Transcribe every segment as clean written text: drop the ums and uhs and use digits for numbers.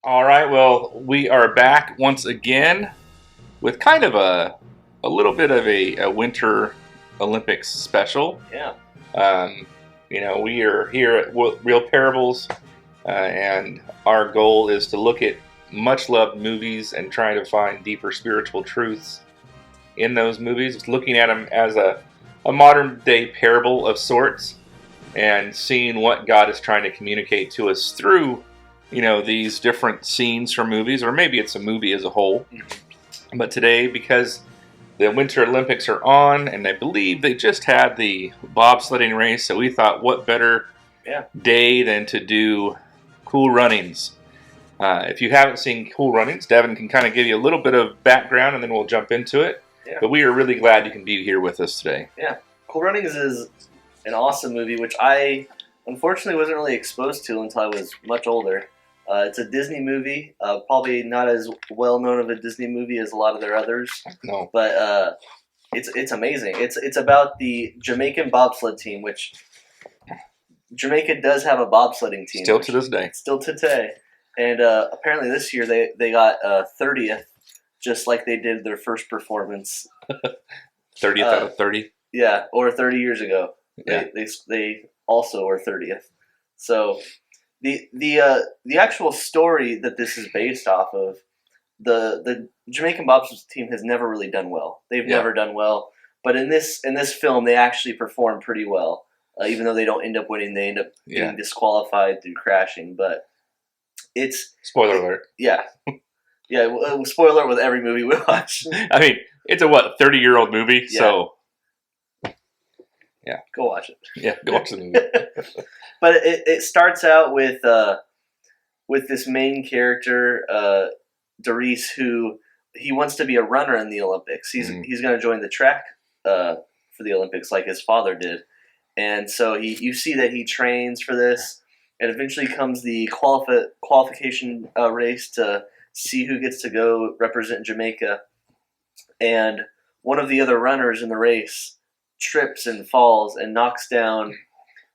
All right, well, we are back once again with kind of a little bit of a Winter Olympics special. Yeah. Um, we are here at Real Parables, and our goal is to look at much loved movies and try to find deeper spiritual truths in those movies, looking at them as a modern day parable of sorts, and seeing what God is trying to communicate to us through these different scenes from movies, or maybe it's a movie as a whole. But today, because the Winter Olympics are on, and I believe they just had the bobsledding race, so we thought, what better day than to do Cool Runnings. If you haven't seen Cool Runnings, Devin can kind of give you a little bit of background, and then we'll jump into it. Yeah. But we are really glad you can be here with us today. Yeah. Cool Runnings is an awesome movie, which I unfortunately wasn't really exposed to until I was much older. It's a Disney movie, probably not as well known of a Disney movie as a lot of their others. No, but it's amazing. It's about the Jamaican bobsled team, which Jamaica does have a bobsledding team. Still to this day. Still today. And apparently this year they got 30th, just like they did their first performance. 30th out of 30? Yeah, or 30 years ago. Yeah. They also were 30th. So the actual story that this is based off of, the Jamaican bobsled team has never really done well. They've never done well. But in this film, they actually perform pretty well. Even though they don't end up winning, they end up getting disqualified through crashing. But it's spoiler alert. Yeah, spoiler alert with every movie we watch. I mean, it's a 30-year-old movie, so go watch it. Yeah, go watch the movie. But it starts out with this main character, Doris, who he wants to be a runner in the Olympics. He's going to join the track for the Olympics like his father did, and so you see that he trains for this, and eventually comes the qualification race to see who gets to go represent Jamaica, and one of the other runners in the race trips and falls and knocks down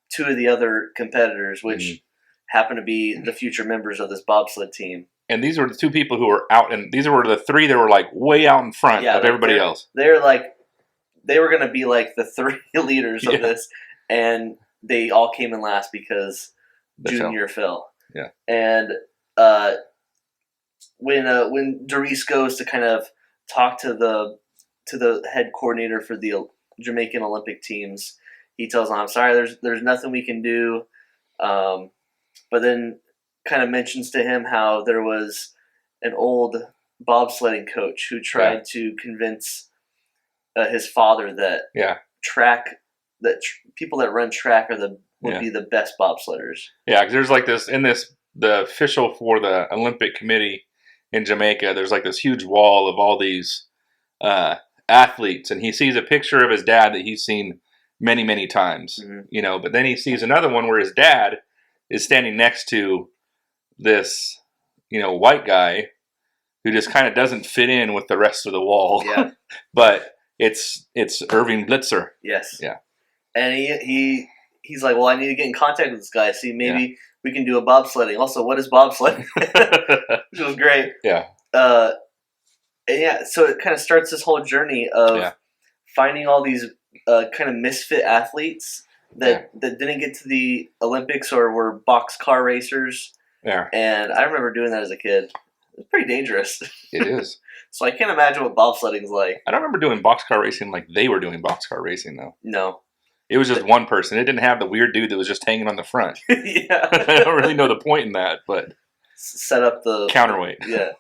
two of the other competitors, which happen to be the future members of this bobsled team. And these were the two people who were out, and these were the three that were like way out in front of everybody else. They were going to be like the three leaders of this, and they all came in last because Junior fell. Yeah. And when Doris goes to kind of talk to the head coordinator for the Jamaican Olympic teams, he tells them, "I'm sorry, there's nothing we can do," but then kind of mentions to him how there was an old bobsledding coach who tried to convince his father that people that run track would be the best bobsledders. Yeah, because there's like this the official for the Olympic Committee in Jamaica. There's like this huge wall of all these athletes, and he sees a picture of his dad that he's seen many, many times. But then he sees another one where his dad is standing next to this white guy who just kind of doesn't fit in with the rest of the wall. Yeah. But it's Irving Blitzer. Yes. Yeah. And he's like, well, I need to get in contact with this guy. See, maybe we can do a bobsledding. Also, what is bobsledding? Which was great. Yeah. So it kind of starts this whole journey of finding all these kind of misfit athletes that didn't get to the Olympics or were boxcar racers. Yeah. And I remember doing that as a kid. It's pretty dangerous. It is. So I can't imagine what bobsledding's like. I don't remember doing boxcar racing like they were doing boxcar racing, though. No. It was just one person. It didn't have the weird dude that was just hanging on the front. Yeah. I don't really know the point in that, but set up the counterweight. Yeah.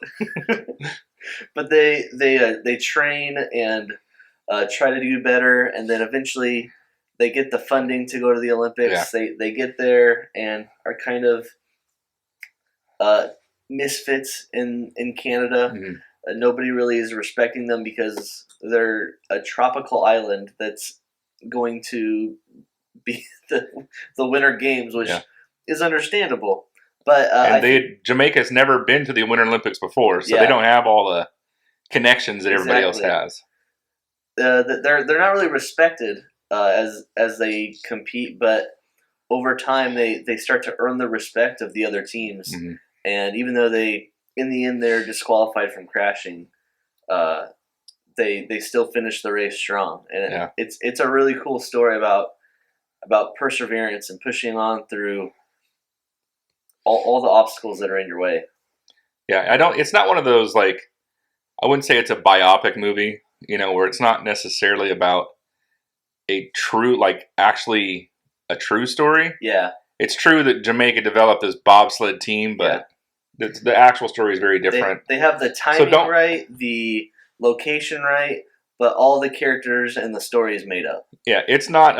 But they train and try to do better, and then eventually they get the funding to go to the Olympics. Yeah. They get there and are kind of misfits in Canada. Nobody really is respecting them because they're a tropical island that's going to be the Winter Games, which is understandable. But Jamaica's never been to the Winter Olympics before, so they don't have all the connections that everybody else has. They're not really respected as they compete, but over time they start to earn the respect of the other teams. and even though they, in the end, they're disqualified from crashing, they still finish the race strong, and it's a really cool story about perseverance and pushing on through all the obstacles that are in your way. Yeah, it's not one of those, like, I wouldn't say it's a biopic movie, where it's not necessarily about a true, like, actually a true story. Yeah. It's true that Jamaica developed this bobsled team, but the actual story is very different. They have the timing right, the location right, but all the characters and the story is made up. Yeah, it's not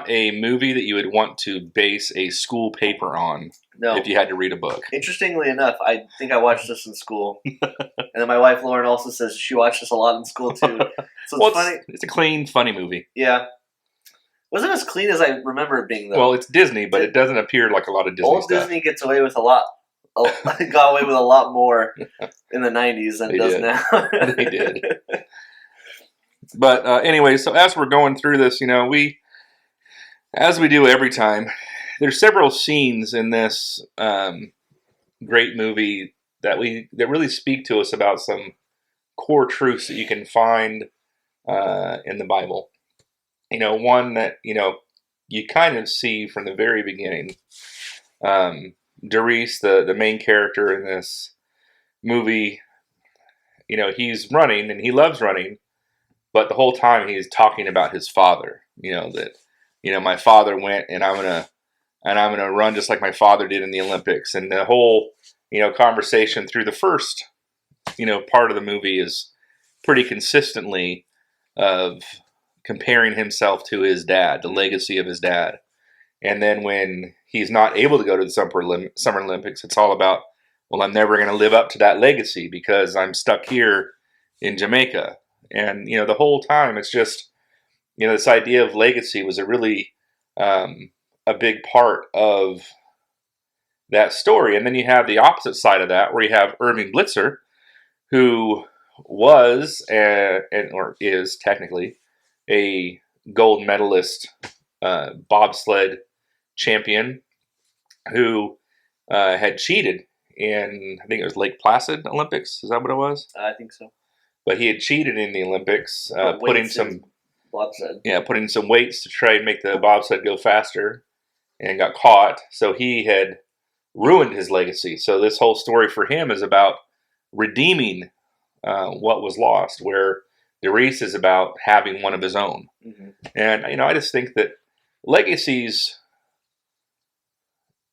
a movie that you would want to base a school paper on. No. If you had to read a book. Interestingly enough, I think I watched this in school, and then my wife Lauren also says she watched this a lot in school too. So it's funny. It's a clean, funny movie. Yeah. Wasn't as clean as I remember it being, though. Well, it's Disney, but it doesn't appear like a lot of Disney old stuff. Disney gets away with a lot. Got away with a lot more in the 90s than it does now. They did. But anyway, so as we're going through this, as we do every time, there's several scenes in this great movie that really speak to us about some core truths that you can find in the Bible. One that, you kind of see from the very beginning. Doris, the main character in this movie, he's running and he loves running, but the whole time he's talking about his father, that, my father went and I'm going to run just like my father did in the Olympics. And the whole, conversation through the first, part of the movie is pretty consistently of comparing himself to his dad, the legacy of his dad. And then when he's not able to go to the Summer Olympics, it's all about, well, I'm never going to live up to that legacy because I'm stuck here in Jamaica. And, the whole time it's just, this idea of legacy was a really a big part of that story. And then you have the opposite side of that where you have Irving Blitzer, who was or is technically a gold medalist bobsled champion who had cheated in, I think it was Lake Placid Olympics. Is that what it was? I think so. But he had cheated in the Olympics, putting some bobsled. Yeah, putting some weights to try and make the bobsled go faster, and got caught. So he had ruined his legacy. So this whole story for him is about redeeming what was lost, where Doris is about having one of his own. Mm-hmm. And, I just think that legacies,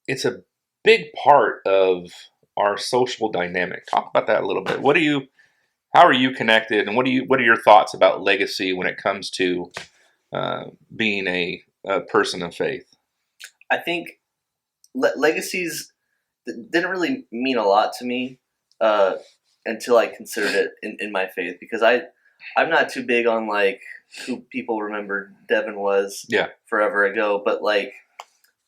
it's a big part of our social dynamic. Talk about that a little bit. How are you connected, and what are your thoughts about legacy when it comes to being a person of faith? I think legacies didn't really mean a lot to me until I considered it in my faith, because I'm not too big on like who people remember Devin was forever ago, but like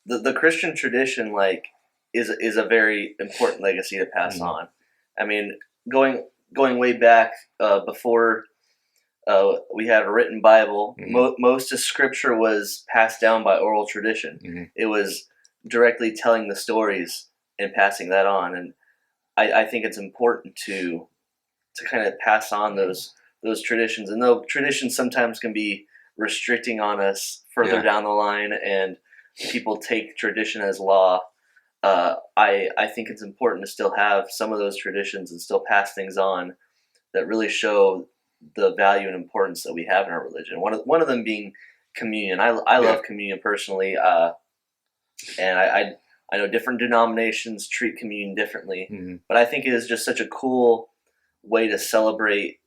the Christian tradition like is a very important legacy to pass on. I mean, going way back before we had a written Bible, most of Scripture was passed down by oral tradition. Mm-hmm. It was directly telling the stories and passing that on, and I think it's important to kind of pass on those traditions. And though traditions sometimes can be restricting on us further down the line, and people take tradition as law, I think it's important to still have some of those traditions and still pass things on that really show the value and importance that we have in our religion. One of them being communion. I love communion personally, and I know different denominations treat communion differently, but I think it is just such a cool way to celebrate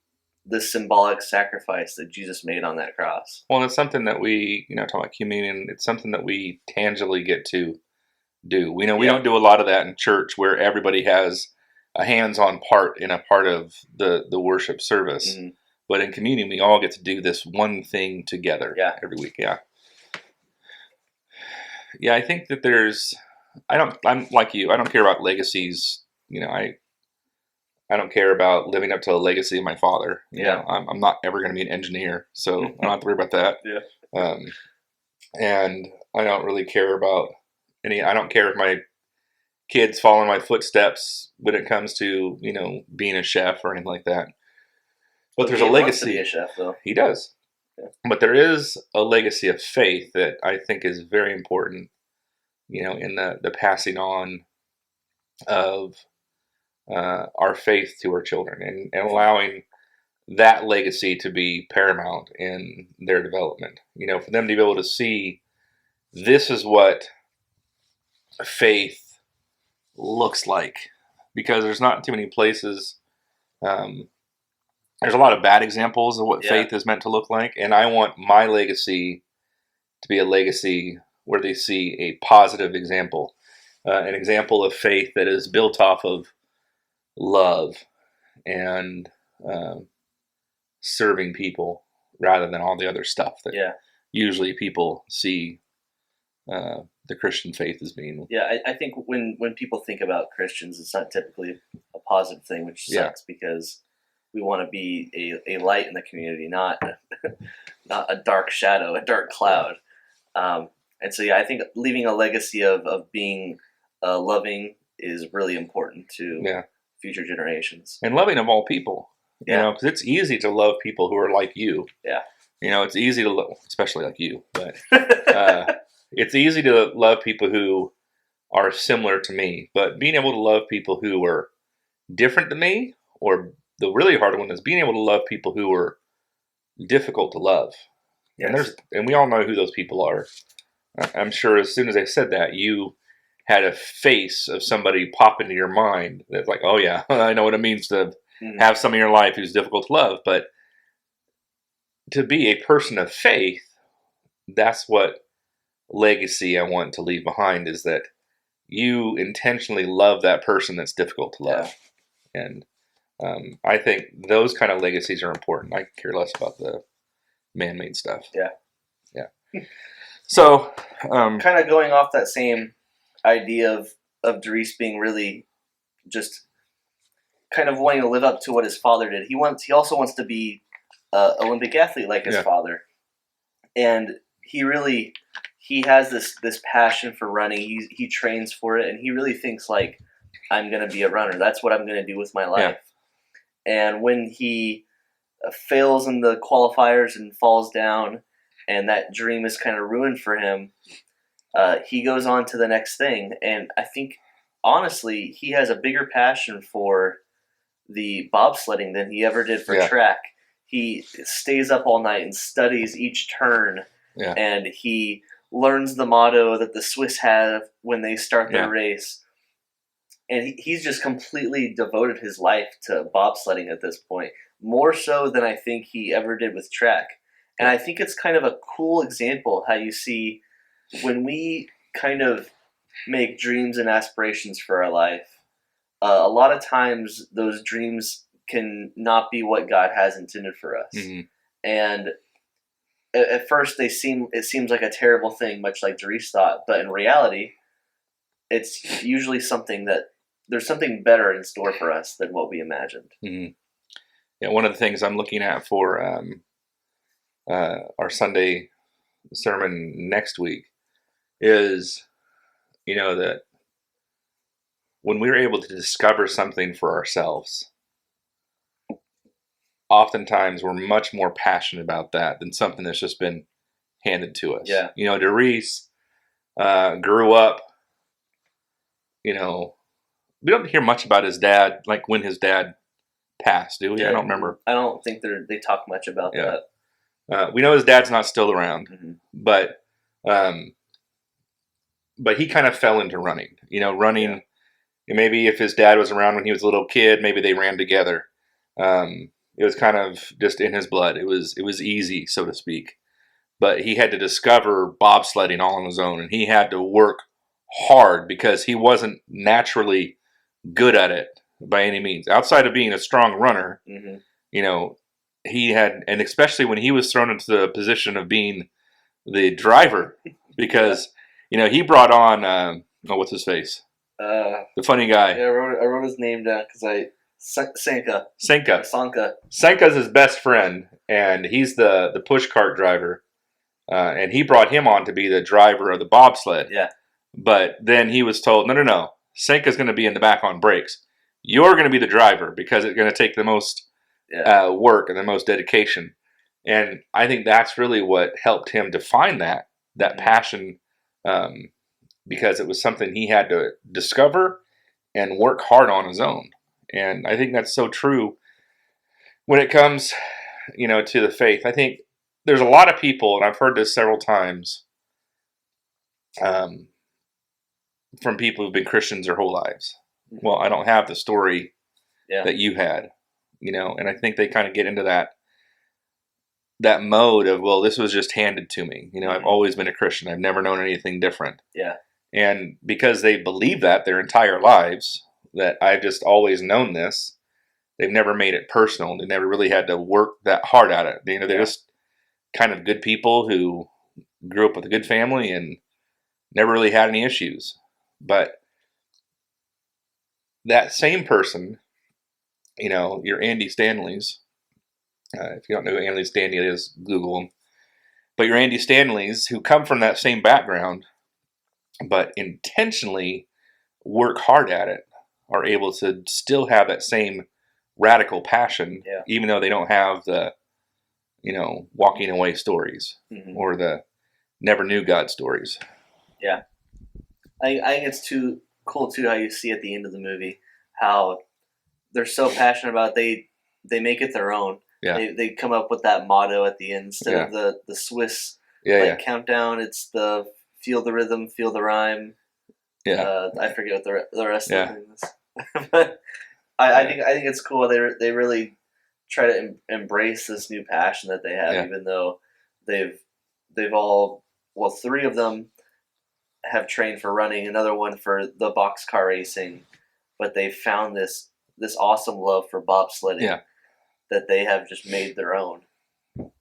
the symbolic sacrifice that Jesus made on that cross. Well, it's something that we, talk about communion, it's something that we tangibly get to do. We don't do a lot of that in church where everybody has a hands-on part in a part of the worship service. Mm-hmm. But in communion, we all get to do this one thing together every week. Yeah. Yeah, I think that I'm like you. I don't care about legacies. I don't care about living up to the legacy of my father. I'm not ever going to be an engineer, so I don't have to worry about that. And I don't really care about I don't care if my kids follow in my footsteps when it comes to, being a chef or anything like that. But there's a legacy. Wants to be a chef, though. He does. Yeah. But there is a legacy of faith that I think is very important, in the passing on of our faith to our children and allowing that legacy to be paramount in their development. For them to be able to see this is what faith looks like, because there's not too many places. There's a lot of bad examples of what faith is meant to look like, and I want my legacy to be a legacy where they see a positive example, an example of faith that is built off of love and serving people rather than all the other stuff that usually people see the Christian faith as being. Yeah, I think when people think about Christians, it's not typically a positive thing, which sucks because we want to be a light in the community, not a dark shadow, a dark cloud. And so, I think leaving a legacy of being loving is really important to future generations. And loving of all people, because it's easy to love people who are like you. Yeah. It's easy to love, especially like you, but it's easy to love people who are similar to me. But being able to love people who are different than me, or the really hard one is being able to love people who are difficult to love. Yes. And we all know who those people are. I'm sure as soon as I said that, you had a face of somebody pop into your mind that's like, oh yeah, I know what it means to have somebody in your life who's difficult to love. But to be a person of faith, that's what legacy I want to leave behind, is that you intentionally love that person that's difficult to love. And I think those kind of legacies are important. I care less about the man-made stuff. Yeah. So, kind of going off that same idea of Dries being really just kind of wanting to live up to what his father did. He also wants to be an Olympic athlete like his father, and he has this passion for running. He trains for it, and he really thinks like, I'm going to be a runner. That's what I'm going to do with my life. And when he fails in the qualifiers and falls down, and that dream is kind of ruined for him, he goes on to the next thing. And I think, honestly, he has a bigger passion for the bobsledding than he ever did for track. He stays up all night and studies each turn, and he learns the motto that the Swiss have when they start their race. And he's just completely devoted his life to bobsledding at this point, more so than I think he ever did with track. And I think it's kind of a cool example how you see when we kind of make dreams and aspirations for our life, a lot of times those dreams can not be what God has intended for us. Mm-hmm. And at first it seems like a terrible thing, much like Dries thought, but in reality, it's usually something that there's something better in store for us than what we imagined. Mm-hmm. Yeah, one of the things I'm looking at for our Sunday sermon next week is, that when we're able to discover something for ourselves, oftentimes we're much more passionate about that than something that's just been handed to us. Yeah. Dries grew up, we don't hear much about his dad, like when his dad passed, do we? I don't remember. I don't think they talk much about that. We know his dad's not still around, but he kind of fell into running. Running. Yeah. Maybe if his dad was around when he was a little kid, maybe they ran together. It was kind of just in his blood. It was easy, so to speak. But he had to discover bobsledding all on his own, and he had to work hard because he wasn't naturally good at it by any means. Outside of being a strong runner, he had, and especially when he was thrown into the position of being the driver, because he brought on what's his face, the funny guy. Yeah, I wrote his name down because Sanka. Sanka's his best friend, and he's the push cart driver, and he brought him on to be the driver of the bobsled. Yeah. But then he was told, no, Senka's going to be in the back on brakes. You're going to be the driver because it's going to take the most work and the most dedication. And I think that's really what helped him define that passion, because it was something he had to discover and work hard on his own. And I think that's so true when it comes, to the faith. I think there's a lot of people, and I've heard this several times, from people who've been Christians their whole lives. Well, I don't have the story that you had, and I think they kind of get into that mode of, well, this was just handed to me. I've always been a Christian. I've never known anything different. Yeah. And because they believe that their entire lives, that I've just always known this, they've never made it personal. They never really had to work that hard at it. They're just kind of good people who grew up with a good family and never really had any issues. But that same person, your Andy Stanleys, if you don't know who Andy Stanley is, Google him. But your Andy Stanleys, who come from that same background, but intentionally work hard at it, are able to still have that same radical passion, even though they don't have the, walking away stories or the never knew God stories. Yeah. I think it's too cool, too, how you see at the end of the movie how they're so passionate about it, they make it their own. Yeah. They come up with that motto at the end instead of the Swiss countdown. It's the feel the rhythm, feel the rhyme. Yeah. I forget what the rest of the thing is. But I think it's cool. They really try to embrace this new passion that they have, even though they've all, well, 3 of them have trained for running, another one for the boxcar racing, but they found this awesome love for bobsledding that they have just made their own. Would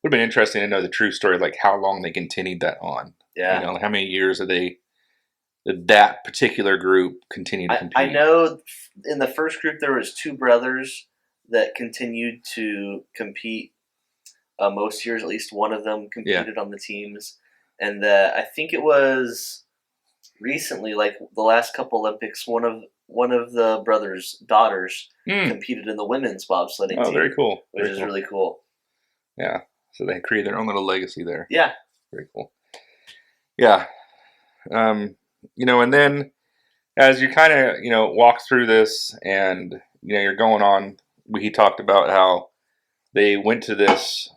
have been interesting to know the true story, like how long they continued that on. Yeah, how many years that particular group continued to compete. I know in the first group there was 2 brothers that continued to compete most years. At least one of them competed on the teams. And I think it was recently, like the last couple Olympics, one of the brothers' daughters competed in the women's bobsledding team. Oh, very cool. Which is really cool. Yeah. So they created their own little legacy there. Yeah. Very cool. Yeah. And then as you kind of, walk through this and, you're going on, he talked about how they went to this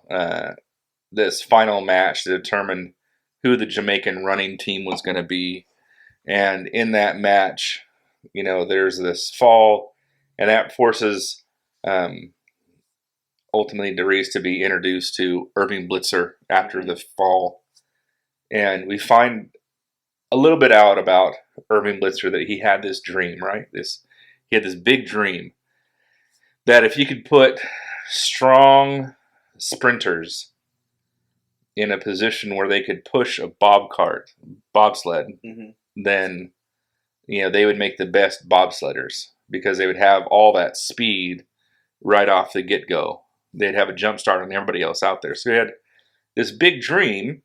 final match to determine who the Jamaican running team was going to be. And in that match, there's this fall, and that forces ultimately Derice to be introduced to Irving Blitzer after the fall. And we find a little bit out about Irving Blitzer that he had this dream, right? He had this big dream that if you could put strong sprinters in a position where they could push a bobsled, then they would make the best bobsledders because they would have all that speed right off the get-go. They'd have a jump start on everybody else out there. So he had this big dream,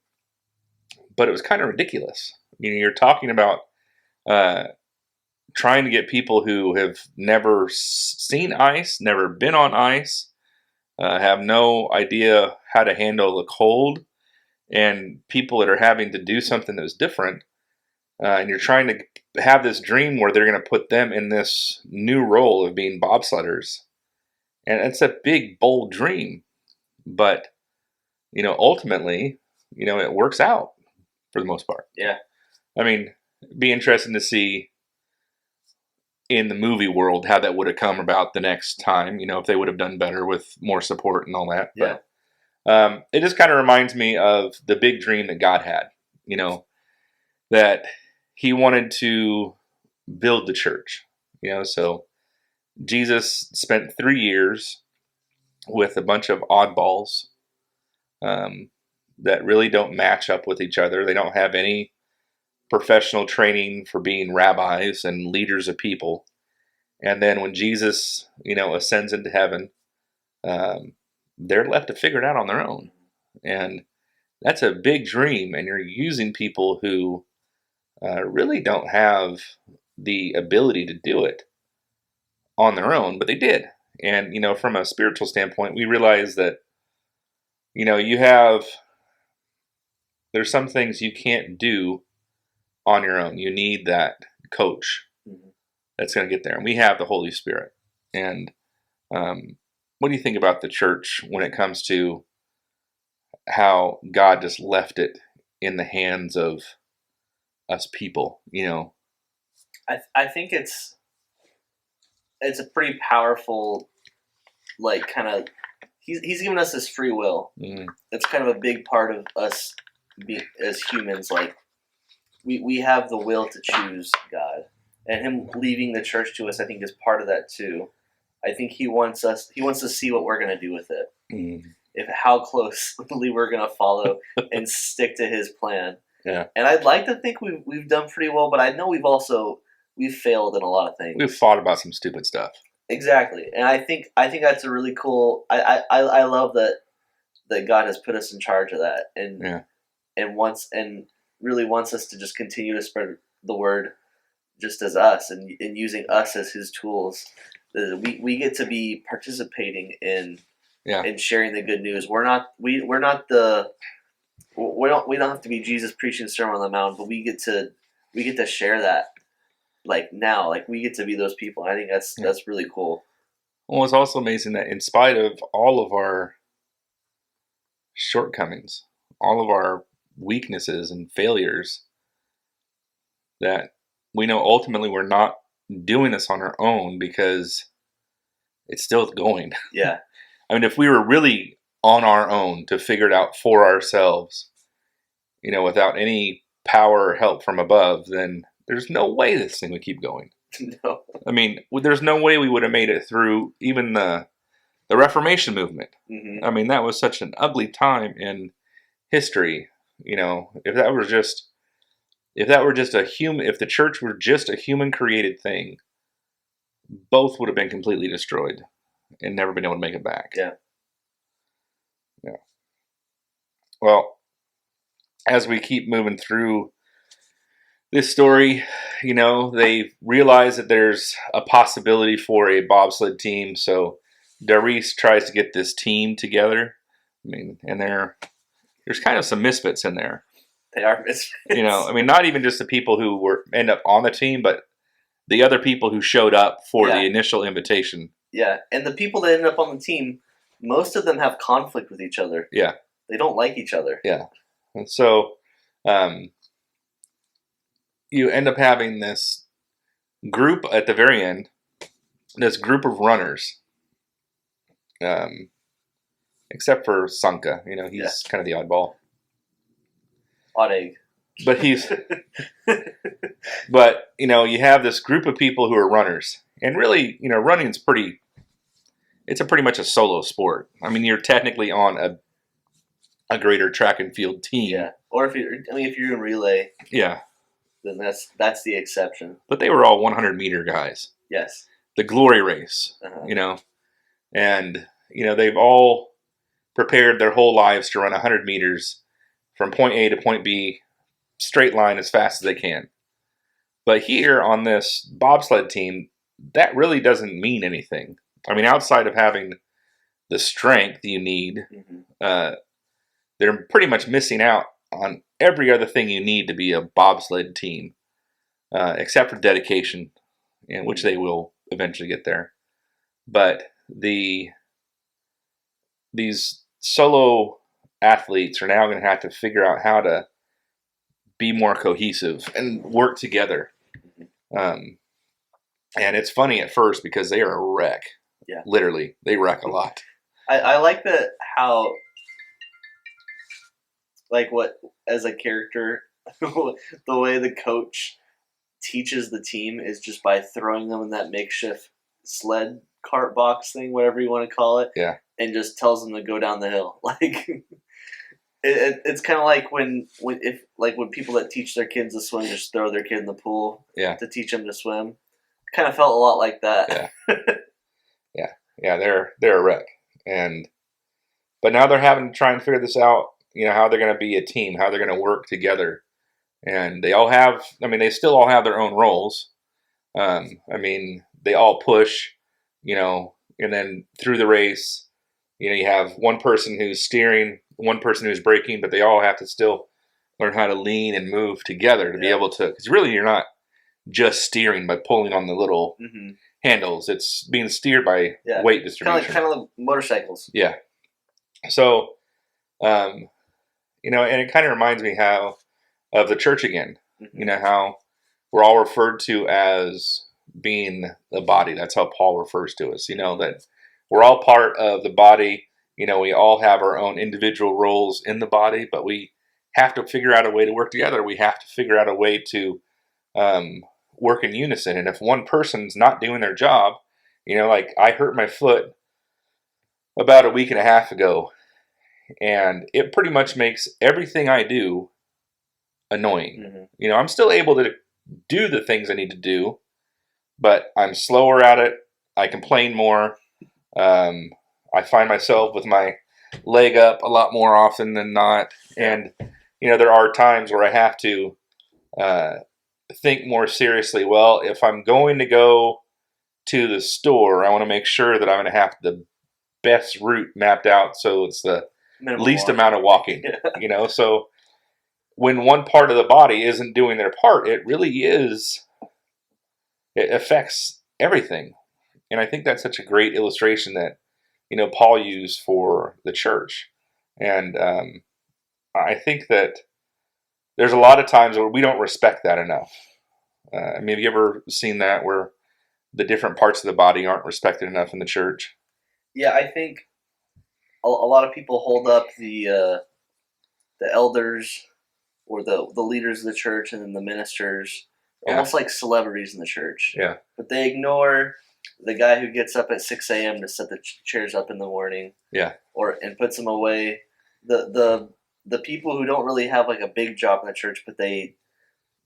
but it was kind of ridiculous. You're talking about trying to get people who have never seen ice, never been on ice, have no idea how to handle the cold, and people that are having to do something that's different. And you're trying to have this dream where they're going to put them in this new role of being bobsledders. And it's a big, bold dream. But, ultimately, it works out for the most part. Yeah. I mean, it'd be interesting to see in the movie world how that would have come about the next time, if they would have done better with more support and all that. Yeah. But it just kind of reminds me of the big dream that God had, that he wanted to build the church, so Jesus spent 3 years with a bunch of oddballs that really don't match up with each other. They don't have any professional training for being rabbis and leaders of people. And then when Jesus, ascends into heaven, they're left to figure it out on their own. And that's a big dream. And you're using people who really don't have the ability to do it on their own, but they did. And, from a spiritual standpoint, we realize that, there's some things you can't do on your own. You need that coach that's going to get there. And we have the Holy Spirit. And what do you think about the church when it comes to how God just left it in the hands of us people? I think it's a pretty powerful, like, kind of, he's given us this free will. It's kind of a big part of us as humans. Like, we have the will to choose God, and him leaving the church to us, I think, is part of that too. I think he wants to see what we're going to do with it. If how closely we're going to follow and stick to his plan. Yeah. And I'd like to think we've done pretty well, but I know we've failed in a lot of things. We've fought about some stupid stuff. Exactly. And I think that's a really cool, I love that God has put us in charge of that, and really wants us to just continue to spread the word just as us, and using us as his tools. We get to be participating in sharing the good news. We don't have to be Jesus preaching the Sermon on the Mount, but we get to share that, like, now, like, we get to be those people. I think that's really cool. Well, it's also amazing that in spite of all of our shortcomings, all of our weaknesses and failures, that we know ultimately we're not doing this on our own, because it's still going. Yeah. I mean, if we were really on our own to figure it out for ourselves, without any power or help from above, then there's no way this thing would keep going. No. I mean, there's no way we would have made it through even the Reformation movement. Mm-hmm. I mean, that was such an ugly time in history. If the church were just a human created thing, both would have been completely destroyed and never been able to make it back. Yeah. Yeah. Well, as we keep moving through this story, they realize that there's a possibility for a bobsled team. So Darius tries to get this team together. I mean, and there's kind of some misfits in there. They are misfits. Not even just the people who end up on the team, but the other people who showed up for the initial invitation. Yeah, and the people that end up on the team, most of them have conflict with each other. Yeah. They don't like each other. Yeah. And so you end up having this group at the very end, this group of runners, except for Sanka. He's kind of the oddball. Odd egg. But you have this group of people who are runners. And really, running's pretty much a solo sport. I mean, you're technically on a greater track and field team. Yeah. Or if you're in relay. Yeah. Then that's the exception. But they were all 100-meter guys. Yes. The glory race, and they've all prepared their whole lives to run 100 meters from point A to point B, straight line as fast as they can. But here on this bobsled team, that really doesn't mean anything. I mean, outside of having the strength you need, they're pretty much missing out on every other thing you need to be a bobsled team, except for dedication, which they will eventually get there. But these solo athletes are now going to have to figure out how to be more cohesive and work together. And it's funny at first because they are a wreck. Yeah. Literally, they wreck a lot. I like how, like, what, as a character, the way the coach teaches the team is just by throwing them in that makeshift sled cart box thing, whatever you want to call it. Yeah. And just tells them to go down the hill. Like, it's kind of like when people that teach their kids to swim just throw their kid in the pool to teach them to swim. Kind of felt a lot like that. Yeah, they're a wreck. But now they're having to try and figure this out, how they're going to be a team, how they're going to work together. And they still all have their own roles. I mean, they all push, and then through the race, you have one person who's steering, one person who's braking, but they all have to still learn how to lean and move together to be able to, because really you're not just steering by pulling on the little handles. It's being steered by weight distribution. Kind of like motorcycles. Yeah. So, and it kind of reminds me of the church again. How we're all referred to as being the body. That's how Paul refers to us. That we're all part of the body. We all have our own individual roles in the body, but we have to figure out a way to work together. We have to figure out a way to work in unison. And if one person's not doing their job, like I hurt my foot about a week and a half ago, and it pretty much makes everything I do annoying. I'm still able to do the things I need to do, but I'm slower at it. I complain more. I find myself with my leg up a lot more often than not. And, there are times where I have to think more seriously. Well, if I'm going to go to the store, I want to make sure that I'm going to have the best route mapped out so it's the least amount of walking. So when one part of the body isn't doing their part, it affects everything. And I think that's such a great illustration that, Paul used for the church. And I think that there's a lot of times where we don't respect that enough. Have you ever seen that where the different parts of the body aren't respected enough in the church? Yeah, I think a lot of people hold up the elders or the leaders of the church and then the ministers, almost like celebrities in the church. Yeah. But they ignore the guy who gets up at 6 a.m. to set the chairs up in the morning. Yeah. And puts them away. The people who don't really have like a big job in the church, but they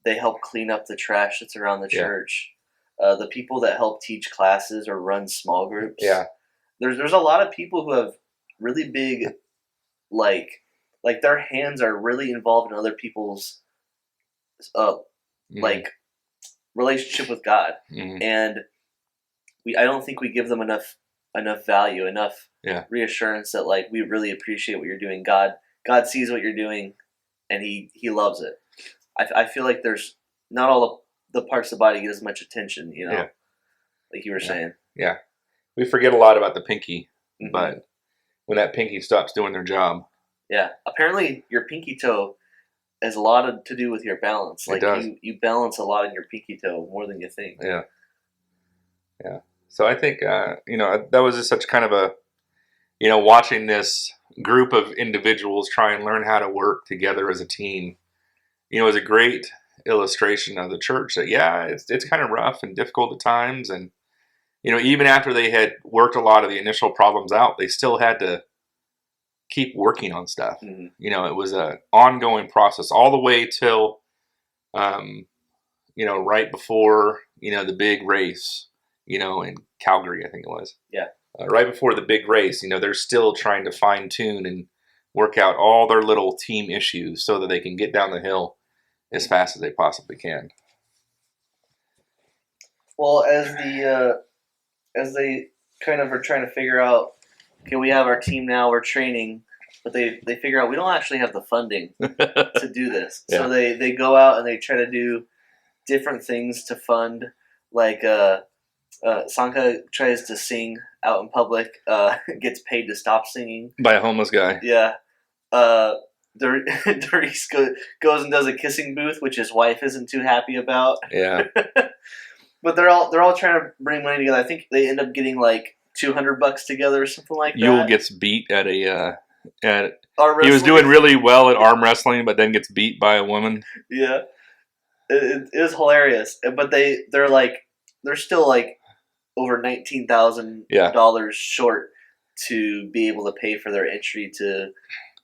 help clean up the trash that's around the church. The people that help teach classes or run small groups. Yeah. There's a lot of people who have really big, like their hands are really involved in other people's, like relationship with God, and I don't think we give them enough value, enough reassurance that like we really appreciate what you're doing. God sees what you're doing, and He loves it. I feel like there's not all the parts of the body get as much attention, like you were saying. Yeah, we forget a lot about the pinky, but when that pinky stops doing their job. Yeah, apparently your pinky toe has a lot to do with your balance. Like you balance a lot in your pinky toe more than you think. Yeah. Yeah. So I think that was just such kind of a watching this group of individuals try and learn how to work together as a team. Is a great illustration of the church that it's kind of rough and difficult at times, and even after they had worked a lot of the initial problems out, they still had to keep working on stuff. It was an ongoing process all the way till, right before, the big race, in Calgary, I think it was. Yeah. Right before the big race, they're still trying to fine tune and work out all their little team issues so that they can get down the hill as fast as they possibly can. Well, as they kind of are trying to figure out, okay, we have our team now, we're training, but they figure out we don't actually have the funding to do this. Yeah. So they go out and they try to do different things to fund, like Sanka tries to sing out in public, gets paid to stop singing. By a homeless guy. Yeah. Doris goes and does a kissing booth, which his wife isn't too happy about. Yeah. But they're all trying to bring money together. I think they end up getting like $200 or something like that. Yule gets beat at he was doing really well at arm wrestling, but then gets beat by a woman. Yeah, it is hilarious. But they're still like over $19,000 short to be able to pay for their entry to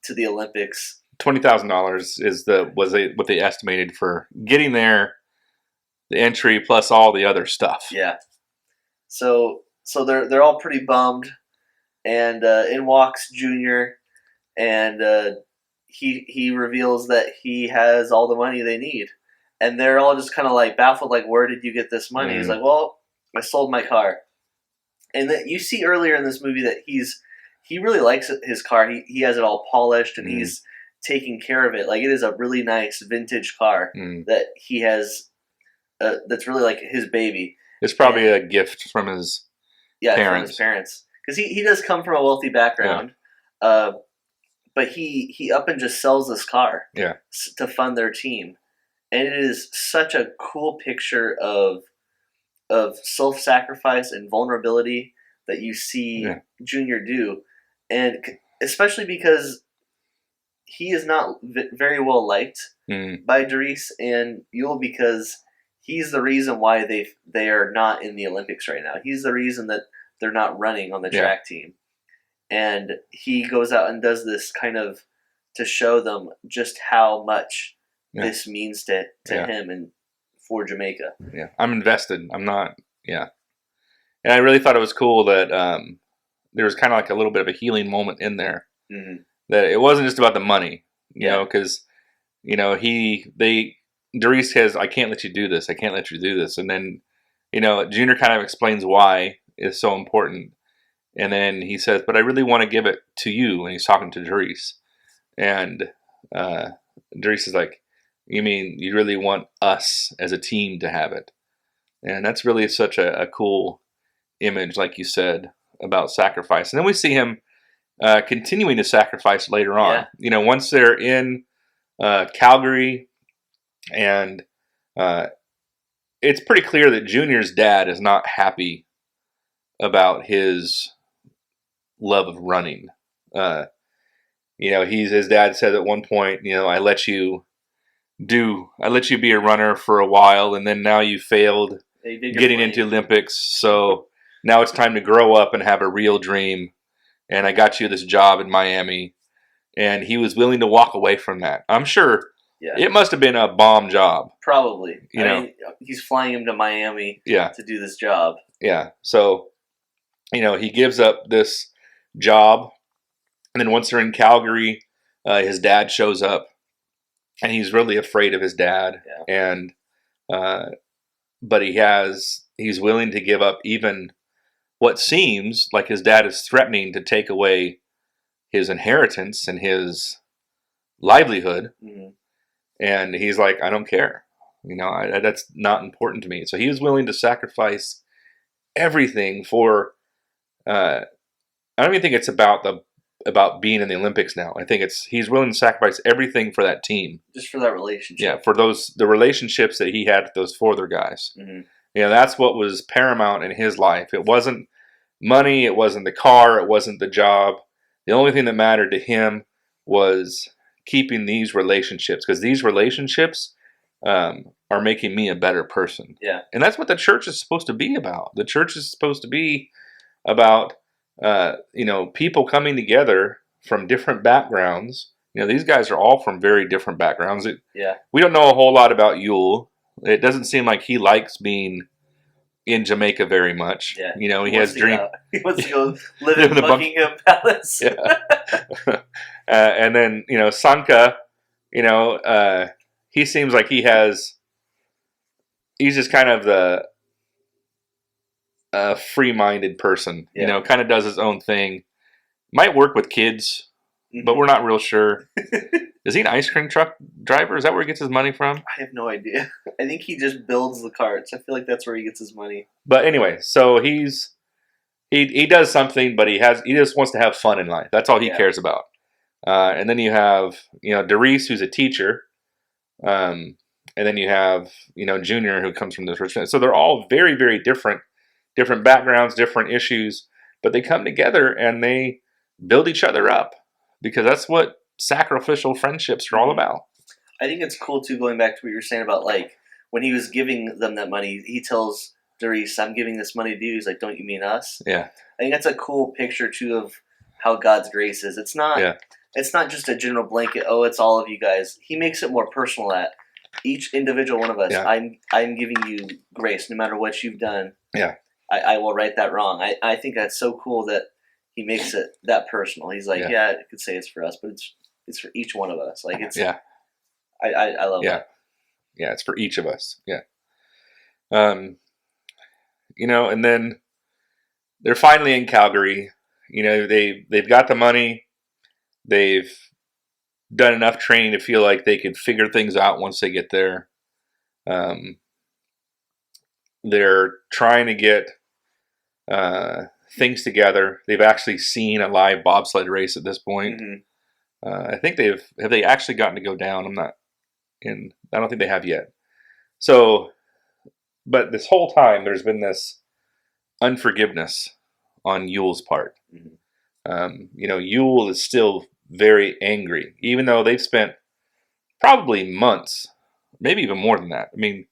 the Olympics. $20,000 is what they estimated for getting there, the entry plus all the other stuff. Yeah. So they're all pretty bummed, and in walks Junior, and he reveals that he has all the money they need, And they're all just kind of like baffled, like, where did you get this money? He's like, well, I sold my car. And that you see earlier in this movie that he really likes his car. He has it all polished and he's taking care of it. Like, it is a really nice vintage car that he has. That's really like his baby. It's probably a gift from his parents. From his parents, because he does come from a wealthy background. But he up and just sells this car to fund their team. And it is such a cool picture of self-sacrifice and vulnerability that you see Junior do. And especially because he is not very well liked by Doris and Yule, because he's the reason why they are not in the Olympics right now. He's the reason that they're not running on the track team. And he goes out and does this kind of to show them just how much this means to him and for Jamaica. Yeah, I'm invested. I'm not. Yeah, and I really thought it was cool that there was kind of like a little bit of a healing moment in there. That it wasn't just about the money, you know, because Doris says, "I can't let you do this. I can't let you do this," and then Junior kind of explains why it's so important. And then he says, "But I really want to give it to you." And he's talking to Doris. And Doris is like, "You mean you really want us as a team to have it?" And that's really such a cool image, like you said, about sacrifice. And then we see him continuing to sacrifice later on. Once they're in Calgary, and it's pretty clear that Junior's dad is not happy about his love of running. His dad said at one point, I let you be a runner for a while, and then now you failed getting into Olympics, so now it's time to grow up and have a real dream, and I got you this job in Miami. And he was willing to walk away from that. I'm sure it must have been a bomb job. Probably. I mean, he's flying him to Miami to do this job. Yeah, so he gives up this job, and then once they're in Calgary, his dad shows up, and he's really afraid of his dad, and but he's willing to give up even what seems like his dad is threatening to take away his inheritance and his livelihood, and he's like, I don't care, that's not important to me. So he was willing to sacrifice everything for. I don't even think it's about being in the Olympics now. I think he's willing to sacrifice everything for that team, just for that relationship. Yeah, for the relationships that he had with those four other guys. That's what was paramount in his life. It wasn't money. It wasn't the car. It wasn't the job. The only thing that mattered to him was keeping these relationships, because these relationships are making me a better person. Yeah, and that's what the church is supposed to be about. The church is supposed to be about people coming together from different backgrounds. These guys are all from very different backgrounds. We don't know a whole lot about Yule. It doesn't seem like he likes being in Jamaica very much. He has dreams. He wants to go live in Buckingham Palace. And then Sanka, he seems like he's just kind of the free-minded person. Kind of does his own thing. Might work with kids, but we're not real sure. Is he an ice cream truck driver? Is that where he gets his money from? I have no idea. I think he just builds the carts. I feel like that's where he gets his money. But anyway, so he does something, but he just wants to have fun in life. That's all he cares about. And then you have Doris, who's a teacher, and then you have Junior, who comes from this rich family. So they're all very, very different backgrounds, different issues, but they come together and they build each other up, because that's what sacrificial friendships are all about. I think it's cool too, going back to what you were saying about, like, when he was giving them that money, he tells Doris, I'm giving this money to you. He's like, don't you mean us? Yeah. I think that's a cool picture too of how God's grace is. It's not just a general blanket, it's all of you guys. He makes it more personal at each individual one of us. I'm giving you grace no matter what you've done. Yeah. I will right that wrong. I think that's so cool that he makes it that personal. He's like, I could say it's for us, but it's for each one of us. Like, it's I love that. Yeah, it's for each of us. Yeah. Um, and then they're finally in Calgary. They've got the money. They've done enough training to feel like they could figure things out once they get there. Um, they're trying to get things together. They've actually seen a live bobsled race at this point. Mm-hmm. I think have they actually gotten to go down? I don't think they have yet. So, but this whole time there's been this unforgiveness on Yule's part. Mm-hmm. Yule is still very angry, even though they've spent probably months, maybe even more than that. I mean,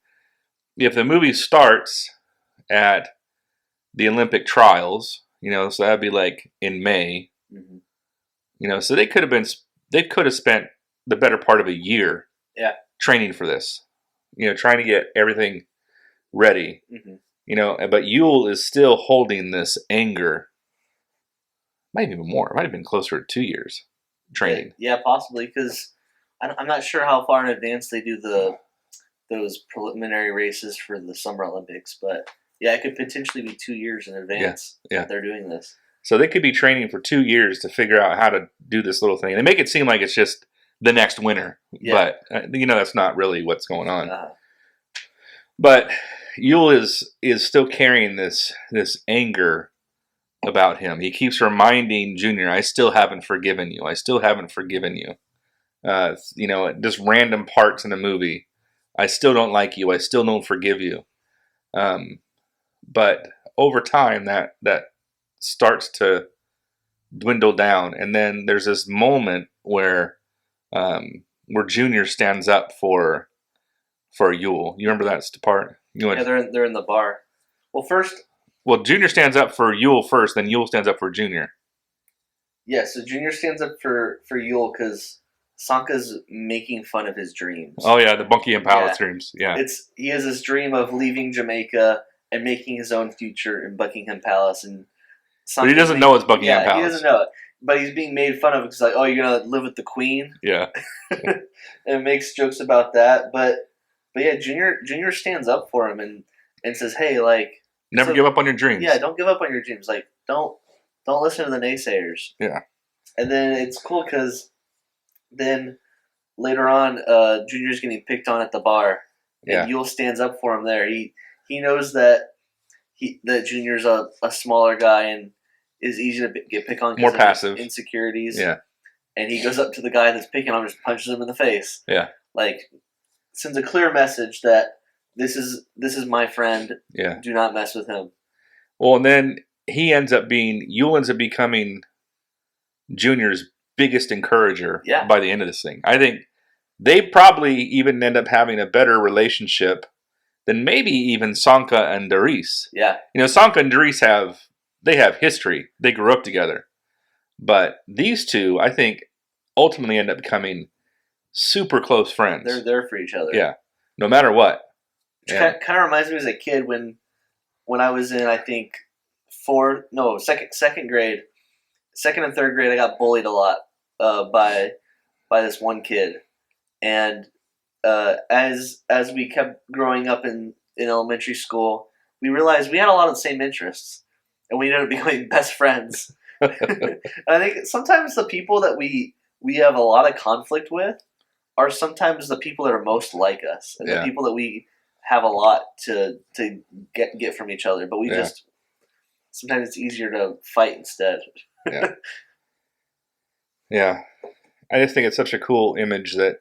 if the movie starts at the Olympic trials, so that'd be like in May, so they could have spent the better part of a year training for this, trying to get everything ready, but Yule is still holding this anger. Might even more. It might have been closer to 2 years training. Yeah, possibly, because I'm not sure how far in advance they do those preliminary races for the Summer Olympics, but yeah, it could potentially be 2 years in advance that they're doing this. So they could be training for 2 years to figure out how to do this little thing. They make it seem like it's just the next winter, but that's not really what's going on. But Yule is still carrying this anger about him. He keeps reminding Junior, "I still haven't forgiven you. I still haven't forgiven you." Just random parts in the movie. I still don't like you. I still don't forgive you. But over time, that starts to dwindle down, and then there's this moment where Junior stands up for Yule. You remember that part? They're in the bar. Well, Junior stands up for Yule first, then Yule stands up for Junior. Yeah, so Junior stands up for Yule because Sanka's making fun of his dreams. Oh yeah, the Buckingham Palace dreams. Yeah, he has this dream of leaving Jamaica and making his own future in Buckingham Palace, and but he doesn't know it's Buckingham Palace. He doesn't know it, but he's being made fun of because like, oh, you're gonna live with the Queen. Yeah, and makes jokes about that. But yeah, Junior stands up for him and says, hey, like, never give up on your dreams. Yeah, don't give up on your dreams. Like, don't listen to the naysayers. Yeah. And then it's cool because then later on, Junior's getting picked on at the bar, and Yule stands up for him there. He knows that Junior's a smaller guy and is easy to get picked on. More passive. Insecurities. Yeah. And he goes up to the guy that's picking on him, just punches him in the face. Yeah. Like, sends a clear message that this is my friend. Yeah. Do not mess with him. Well, and then Yule ends up becoming Junior's biggest encourager by the end of this thing. I think they probably even end up having a better relationship than maybe even Sanka and Darius. Yeah. Sanka and Darius have history. They grew up together. But these two, I think, ultimately end up becoming super close friends. They're there for each other. Yeah. No matter what. Which kind of reminds me as a kid when I was in, I think, second grade, second and third grade, I got bullied a lot by this one kid, and as we kept growing up in elementary school, we realized we had a lot of the same interests, and we ended up becoming best friends. I think sometimes the people that we have a lot of conflict with are sometimes the people that are most like us, and the people that we have a lot to get from each other, but we just sometimes it's easier to fight instead. Yeah. I just think it's such a cool image that,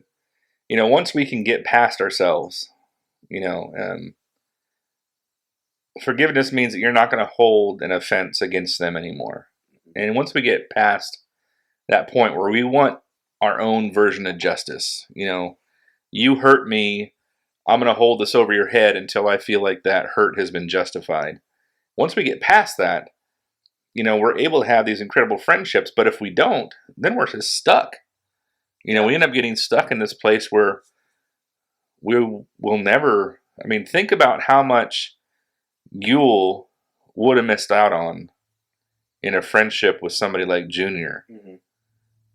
once we can get past ourselves, forgiveness means that you're not going to hold an offense against them anymore. And once we get past that point where we want our own version of justice, you hurt me, I'm going to hold this over your head until I feel like that hurt has been justified. Once we get past that, we're able to have these incredible friendships. But if we don't, then we're just stuck. We end up getting stuck in this place where we will never. I mean, think about how much Yule would have missed out on in a friendship with somebody like Junior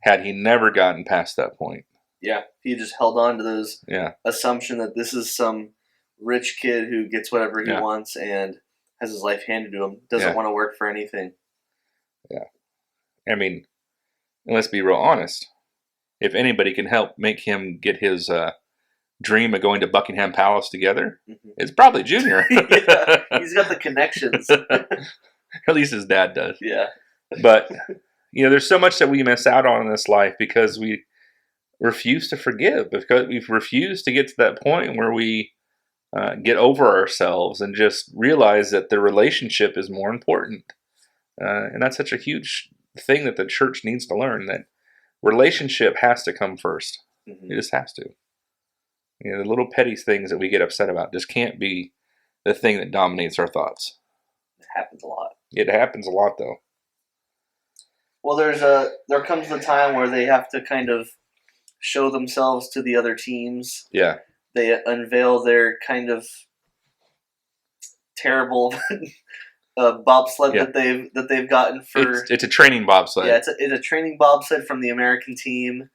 had he never gotten past that point. Yeah, he just held on to those Yeah. assumption that this is some rich kid who gets whatever he Yeah. wants and has his life handed to him. Doesn't Yeah. want to work for anything. Yeah. I mean, and let's be real honest. If anybody can help make him get his dream of going to Buckingham Palace together, it's probably Junior. Yeah, he's got the connections. At least his dad does. Yeah. But, there's so much that we miss out on in this life because we refuse to forgive, because we've refused to get to that point where we get over ourselves and just realize that the relationship is more important. And that's such a huge thing that the church needs to learn, that relationship has to come first. It just has to. The little petty things that we get upset about just can't be the thing that dominates our thoughts. It happens a lot. It happens a lot, though. Well, there comes the time where they have to kind of show themselves to the other teams. Yeah. They unveil their kind of terrible bobsled that they've gotten for. It's a training bobsled. Yeah, it's a training bobsled from the American team,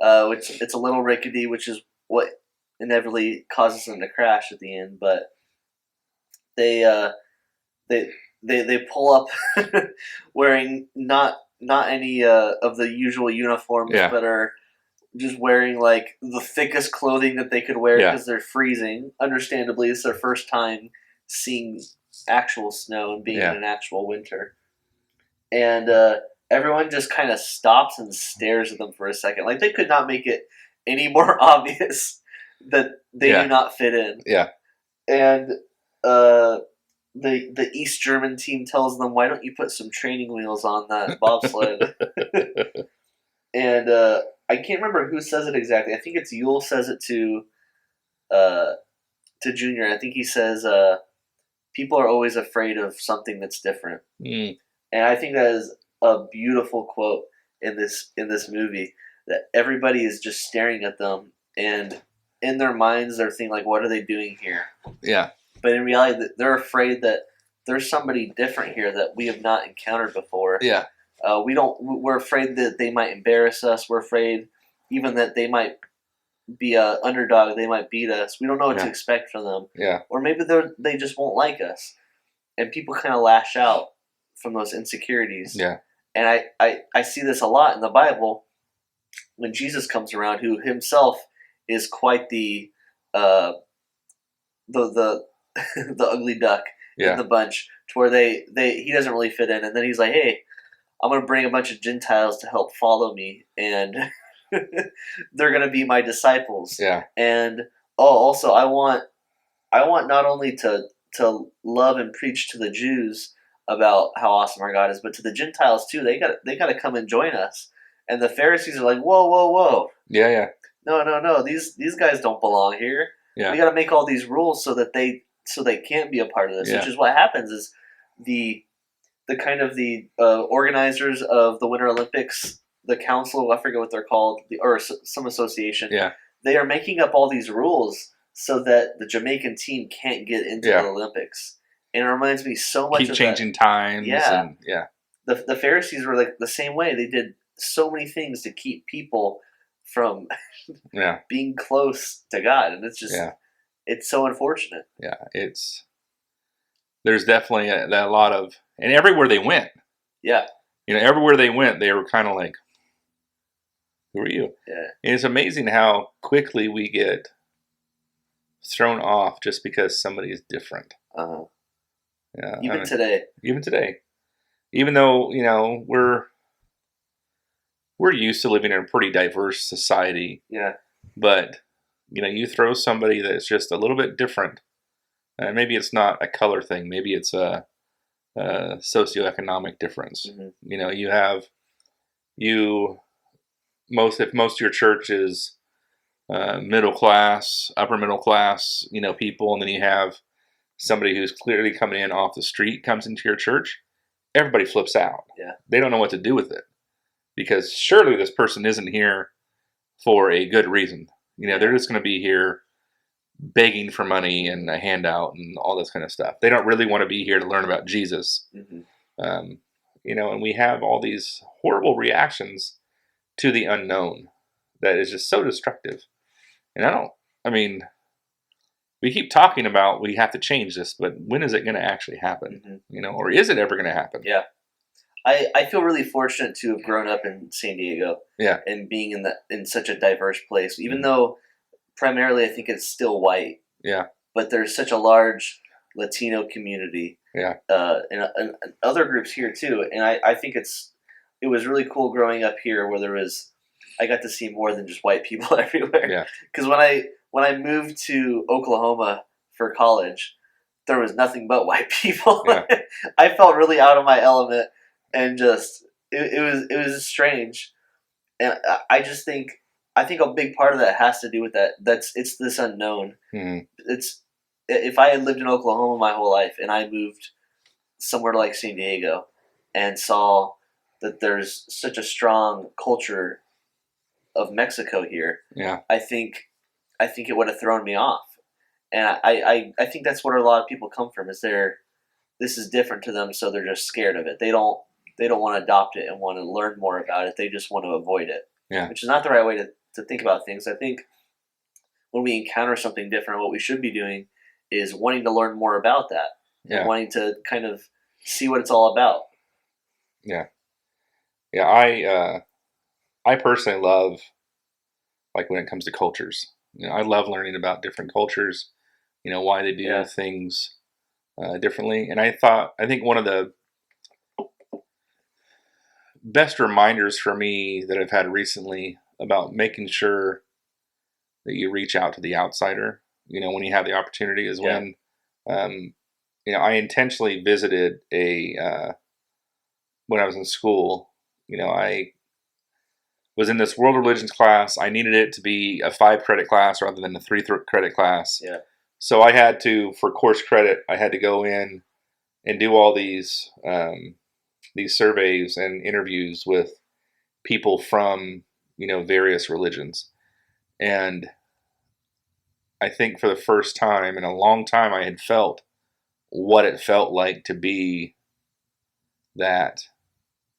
which it's a little rickety, which is what inevitably causes them to crash at the end. But they pull up wearing not any of the usual uniforms, but are just wearing like the thickest clothing that they could wear because they're freezing. Understandably, it's their first time seeing actual snow and being in an actual winter. And everyone just kind of stops and stares at them for a second. Like, they could not make it any more obvious that they do not fit in. Yeah. And the East German team tells them, why don't you put some training wheels on that bobsled? And I can't remember who says it exactly. I think it's Yule says it to Junior. I think he says, people are always afraid of something that's different. And I think that is a beautiful quote in this movie, that everybody is just staring at them, and in their minds they're thinking, like, what are they doing here? Yeah. But in reality, they're afraid that there's somebody different here that we have not encountered before. Yeah. We're afraid that they might embarrass us. We're afraid even that they might be a underdog. They might beat us. We don't know what to expect from them. Yeah. Or maybe they just won't like us. And people kind of lash out from those insecurities. Yeah. And I see this a lot in the Bible when Jesus comes around, who himself is quite the ugly duck in the bunch, to where he doesn't really fit in, and then he's like, hey, I'm going to bring a bunch of Gentiles to help follow me, and they're going to be my disciples. Yeah. And also I want not only to love and preach to the Jews about how awesome our God is, but to the Gentiles too. They got to come and join us. And the Pharisees are like, whoa. Yeah, yeah. No. These guys don't belong here. Yeah. We got to make all these rules so they can't be a part of this. Yeah. Which is what happens is the organizers of the Winter Olympics, the council, I forget what they're called, or some association. Yeah. They are making up all these rules so that the Jamaican team can't get into the Olympics. And it reminds me so much of changing times. Yeah. And, The Pharisees were like the same way. They did so many things to keep people from being close to God. And it's just, it's so unfortunate. Yeah. There's definitely a lot of, and everywhere they went. Yeah. Everywhere they went, they were kind of like, who are you? Yeah. And it's amazing how quickly we get thrown off just because somebody is different. Uh-huh. Yeah. Even today. Even though, we're used to living in a pretty diverse society. Yeah. But, you throw somebody that's just a little bit different. Maybe it's not a color thing. Maybe it's a socioeconomic difference. Mm-hmm. If most of your church is middle class, upper middle class, people, and then you have somebody who's clearly coming in off the street comes into your church, everybody flips out. Yeah. They don't know what to do with it, because surely this person isn't here for a good reason. They're just going to be here begging for money and a handout and all this kind of stuff. They don't really want to be here to learn about Jesus. Mm-hmm. And we have all these horrible reactions to the unknown. that is just so destructive. And I mean, we keep talking about we have to change this, but when is it going to actually happen? Mm-hmm. Or is it ever going to happen? Yeah. I feel really fortunate to have grown up in San Diego. Yeah. And being in such a diverse place, even though primarily I think it's still white. Yeah. But there's such a large Latino community. Yeah. And other groups here too. And I think it was really cool growing up here where I got to see more than just white people everywhere. Yeah. Because when I moved to Oklahoma for college, there was nothing but white people. Yeah. I felt really out of my element, and just it was strange. And I think a big part of that has to do with that. It's this unknown. Mm-hmm. It's if I had lived in Oklahoma my whole life and I moved somewhere like San Diego and saw that there's such a strong culture of Mexico here. Yeah. I think it would have thrown me off. And I think that's where a lot of people come from, is this is different to them, so they're just scared of it. They don't want to adopt it and want to learn more about it. They just want to avoid it. Yeah. Which is not the right way to think about things. I think when we encounter something different, what we should be doing is wanting to learn more about that. Yeah. And wanting to kind of see what it's all about. Yeah. Yeah, I personally love, like, when it comes to cultures. I love learning about different cultures, why they do things differently. And I think one of the best reminders for me that I've had recently about making sure that you reach out to the outsider, when you have the opportunity, is when, I intentionally visited when I was in school. I was in this world religions class. I needed it to be a 5-credit class rather than a 3-credit class. Yeah. So I had to, for course credit, I had to go in and do all these surveys and interviews with people from, various religions. And I think for the first time in a long time, I had felt what it felt like to be that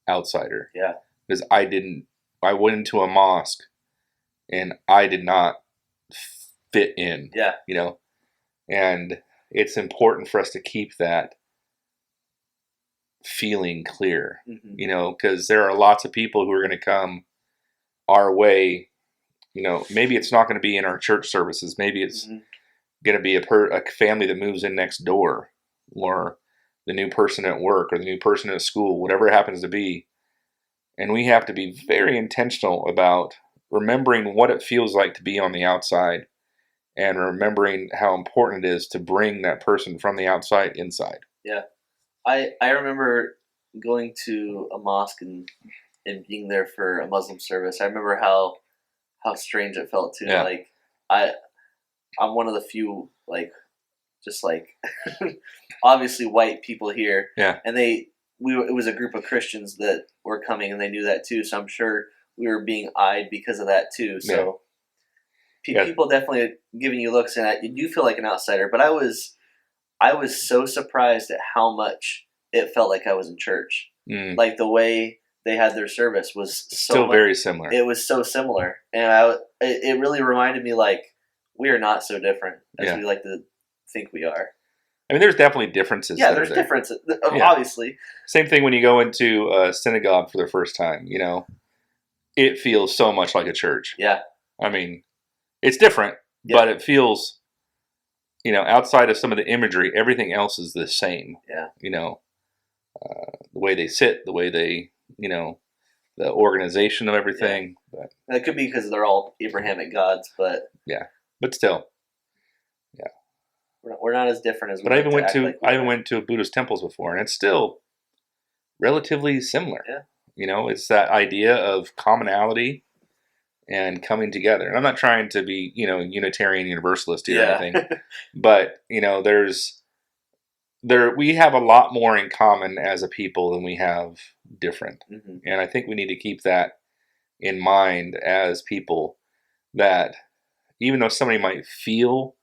outsider. Yeah. Because I went into a mosque and I did not fit in. Yeah. And it's important for us to keep that feeling clear, because there are lots of people who are going to come our way. Maybe it's not going to be in our church services. Maybe it's going to be a family that moves in next door, or the new person at work, or the new person at school, whatever it happens to be. And we have to be very intentional about remembering what it feels like to be on the outside, and remembering how important it is to bring that person from the outside inside. Yeah. I remember going to a mosque and being there for a Muslim service. I remember how strange it felt too. Yeah. Like I'm one of the few, like, just like obviously white people here. Yeah. And it was a group of Christians that were coming, and they knew that too. So I'm sure we were being eyed because of that too. So people definitely giving you looks, and you do feel like an outsider. But I was so surprised at how much it felt like I was in church. Like the way they had their service was still very similar. It was so similar, and it really reminded me, like, we are not so different as we like to think we are. I mean, there's definitely differences. Yeah, there's differences, obviously. Same thing when you go into a synagogue for the first time. It feels so much like a church. Yeah. I mean, it's different, but it feels, outside of some of the imagery, everything else is the same. Yeah. The way they sit, the way they, the organization of everything. Yeah. But that could be because they're all Abrahamic gods, but but still, we're not as different as. But I even went to Buddhist temples before, and it's still relatively similar. Yeah. It's that idea of commonality and coming together. And I'm not trying to be, Unitarian Universalist here or anything, but we have a lot more in common as a people than we have different. And I think we need to keep that in mind as people, that even though somebody might feel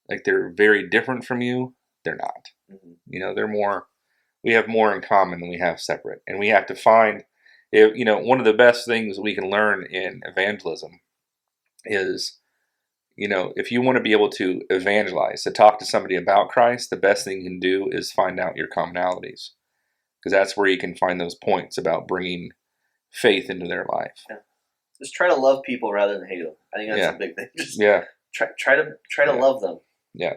like they're very different from you, they're not. We have more in common than we have separate. And we have to find, one of the best things we can learn in evangelism is, if you want to be able to evangelize, to talk to somebody about Christ, the best thing you can do is find out your commonalities, because that's where you can find those points about bringing faith into their life. Yeah. Just try to love people rather than hate them. I think that's a big thing. Just try to love them. Yeah.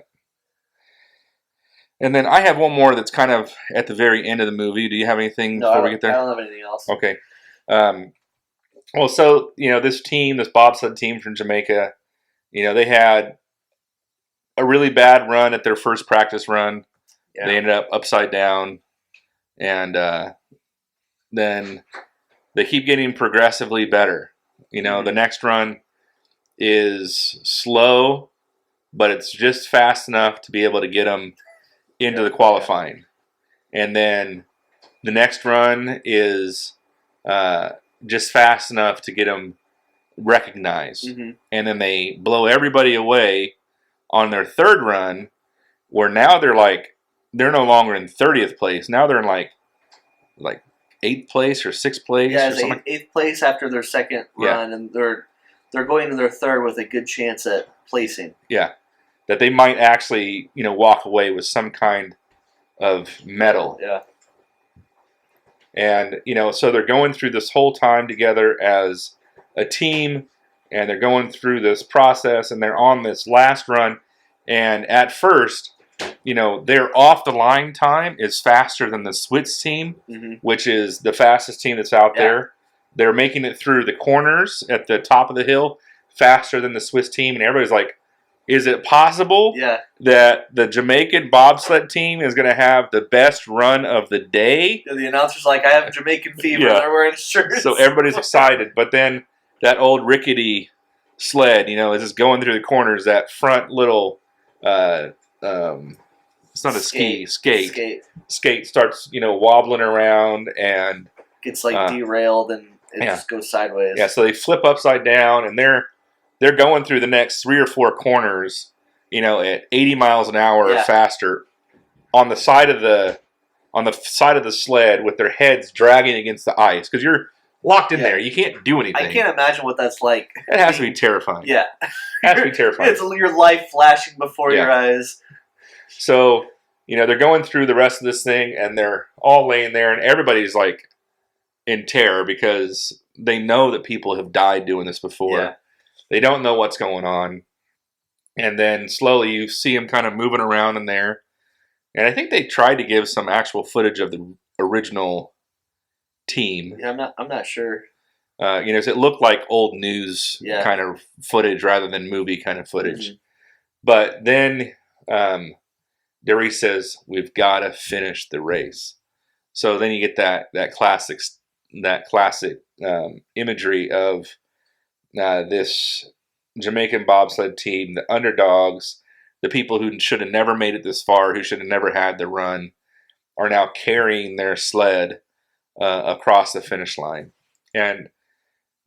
And then I have one more that's kind of at the very end of the movie. Do you have anything before we get there? I don't have anything else. Okay. Well, so, this team, this bobsled team from Jamaica, they had a really bad run at their first practice run. Yeah. They ended up upside down. And then they keep getting progressively better. The next run is slow, but it's just fast enough to be able to get them into the qualifying. And then the next run is just fast enough to get them recognized. Mm-hmm. And then they blow everybody away on their third run, where now they're no longer in 30th place. Now they're in like 8th place or 6th place. Yeah, it's 8th place after their second run, and they're going to their third with a good chance at placing. Yeah, that they might actually walk away with some kind of medal. Yeah. And so they're going through this whole time together as a team, and they're going through this process, and they're on this last run. And at first, their off the line time is faster than the Swiss team, mm-hmm. which is the fastest team that's out there. They're making it through the corners at the top of the hill faster than the Swiss team, and everybody's like, is it possible that the Jamaican bobsled team is going to have the best run of the day? Yeah, the announcer's like, I have Jamaican fever. Yeah. They're wearing shirts. So everybody's excited. But then that old rickety sled, is just going through the corners. That front little, it's not a skate starts, wobbling around and gets derailed and it just goes sideways. Yeah, so they flip upside down, and they're going through the next 3 or 4 corners, at 80 miles an hour or faster, on the side of the sled with their heads dragging against the ice, because you're locked in there. You can't do anything. I can't imagine what that's like. It has to be terrifying. Yeah, it has to be terrifying. It's your life flashing before your eyes. So they're going through the rest of this thing, and they're all laying there, and everybody's in terror because they know that people have died doing this before. Yeah. They don't know what's going on. And then slowly you see them kind of moving around in there. And I think they tried to give some actual footage of the original team. Yeah, I'm not sure. It looked like old news kind of footage rather than movie kind of footage. Mm-hmm. But then Derry says, we've got to finish the race. So then you get that classic imagery of this Jamaican bobsled team, the underdogs, the people who should have never made it this far, who should have never had the run, are now carrying their sled across the finish line. And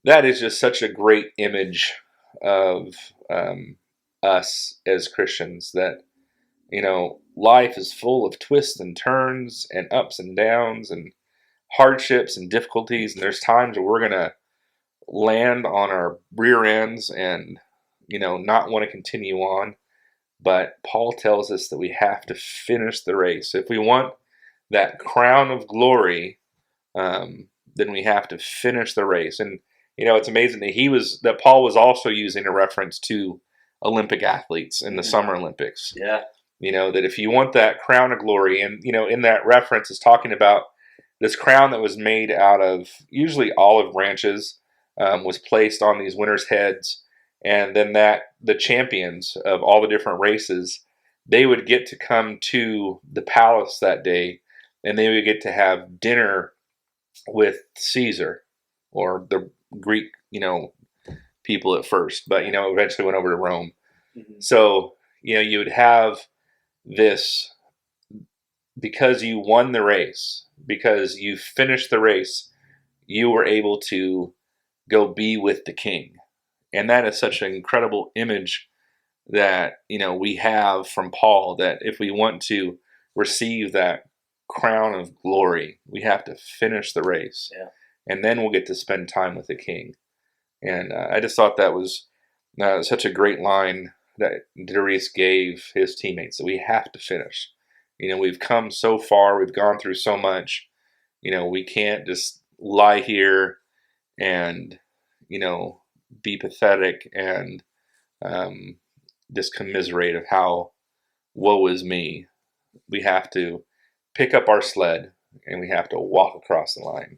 that is just such a great image of us as Christians, that, life is full of twists and turns and ups and downs and hardships and difficulties. And there's times where we're going to land on our rear ends and not want to continue on, but Paul tells us that we have to finish the race. If we want that crown of glory, then we have to finish the race. And it's amazing that Paul was also using a reference to Olympic athletes in the Summer Olympics. Yeah, that if you want that crown of glory, and in that reference is talking about this crown that was made out of usually olive branches. Was placed on these winners' heads, and then the champions of all the different races, they would get to come to the palace that day, and they would get to have dinner with Caesar, or the Greek, people at first, but eventually went over to Rome. Mm-hmm. So you would have this because you won the race, because you finished the race, you were able to go be with the king. And that is such an incredible image that, we have from Paul, that if we want to receive that crown of glory, we have to finish the race. Yeah. And then we'll get to spend time with the king. And I just thought that was Such a great line that Darius gave his teammates that we have to finish. We've come so far. We've gone through so much. We can't just lie here and, be pathetic and just commiserate of how woe is me. We have to pick up our sled and we have to walk across the line.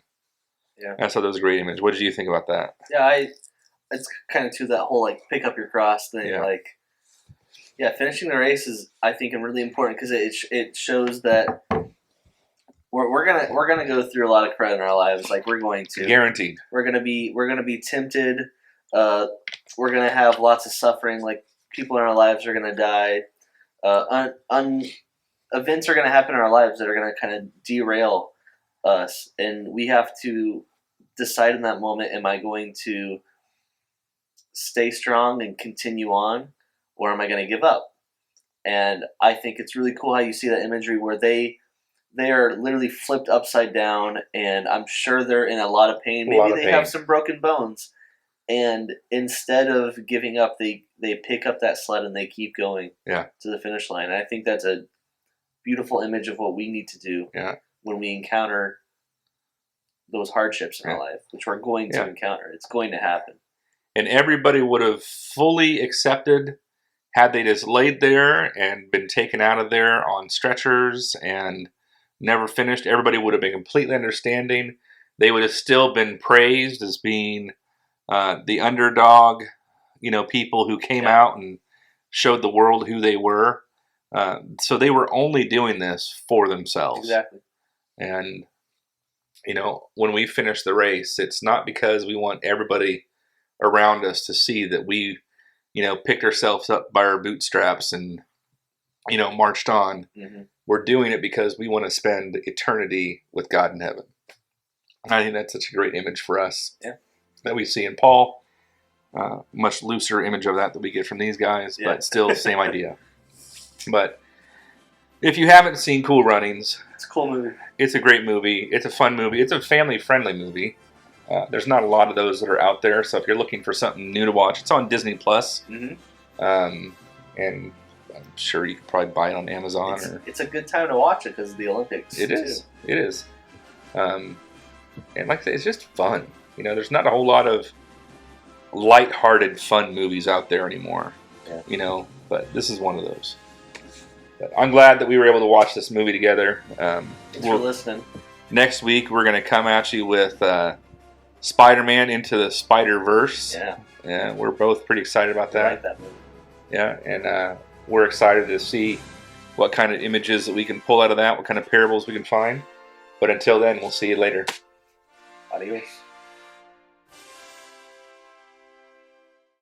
Yeah. I thought that was a great image. What did you think about that? Yeah, it's kind of to that whole pick up your cross thing. Yeah. Finishing the race is, I think, really important because it shows that we're gonna go through a lot of crud in our lives. We're going to, guaranteed. We're gonna be tempted. We're gonna have lots of suffering. People in our lives are gonna die. Events are gonna happen in our lives that are gonna kind of derail us, and we have to decide in that moment: am I going to stay strong and continue on, or am I going to give up? And I think it's really cool how you see that imagery where they are literally flipped upside down, and I'm sure they're in a lot of pain. Maybe they have some broken bones, and instead of giving up, they pick up that sled and they keep going to the finish line. And I think that's a beautiful image of what we need to do when we encounter those hardships in our life, which we're going to encounter. It's going to happen. And everybody would have fully accepted had they just laid there and been taken out of there on stretchers and never finished. Everybody would have been completely understanding. They would have still been praised as being the underdog, people who came out and showed the world who they were. So they were only doing this for themselves. Exactly. And, when we finish the race, it's not because we want everybody around us to see that we, picked ourselves up by our bootstraps and, marched on. Mm-hmm. We're doing it because we want to spend eternity with God in heaven. I think that's such a great image for us that we see in Paul. Much looser image of that we get from these guys, but still the same idea. But if you haven't seen Cool Runnings, it's a cool movie. It's a great movie. It's a fun movie. It's a family-friendly movie. There's not a lot of those that are out there, so if you're looking for something new to watch, it's on Disney Plus. Mm-hmm. And I'm sure you could probably buy it on Amazon. It's a good time to watch it because of the Olympics. It is. And like I say, it's just fun. There's not a whole lot of light-hearted, fun movies out there anymore. Yeah. But this is one of those. But I'm glad that we were able to watch this movie together. Thanks for listening. Next week, we're going to come at you with Spider-Man Into the Spider-Verse. Yeah, we're both pretty excited about that. I like that movie. Yeah, and we're excited to see what kind of images that we can pull out of that, what kind of parables we can find. But until then, we'll see you later. Adios.